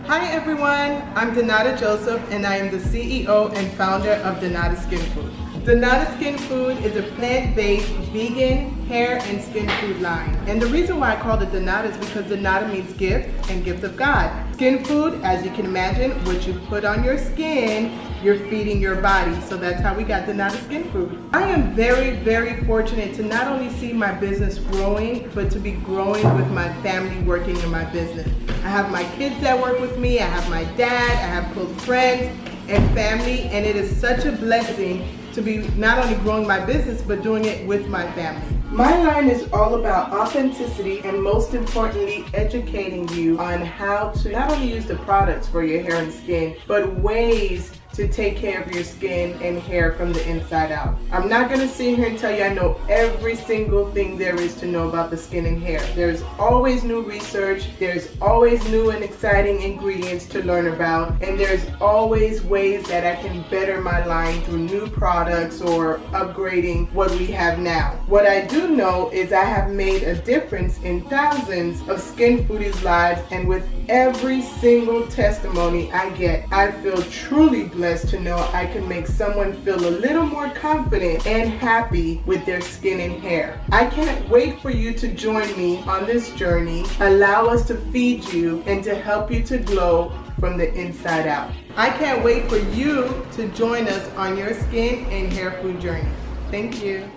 Hi everyone, I'm Donata Joseph and I am the CEO and founder of Donata Skinfood. Donata Skinfood is a plant-based vegan hair and skin food line. And the reason why I called it Donata is because Donata means gift and gift of God. Skin food, as you can imagine, what you put on your skin, you're feeding your body. So that's how we got Donata Skinfood. I am very, very fortunate to not only see my business growing, but to be growing with my family working in my business. I have my kids that work with me, I have my dad, I have close friends and family, and it is such a blessing to be not only growing my business, but doing it with my family. My line is all about authenticity and most importantly, educating you on how to not only use the products for your hair and skin, but ways to take care of your skin and hair from the inside out. I'm not gonna sit here and tell you I know every single thing there is to know about the skin and hair. There's always new research, there's always new and exciting ingredients to learn about, and there's always ways that I can better my line through new products or upgrading what we have now. What I do know is I have made a difference in thousands of skin foodies' lives, and with every single testimony I get, I feel truly blessed to know I can make someone feel a little more confident and happy with their skin and hair. I can't wait for you to join me on this journey. Allow us to feed you and to help you to glow from the inside out. I can't wait for you to join us on your skin and hair food journey. Thank you.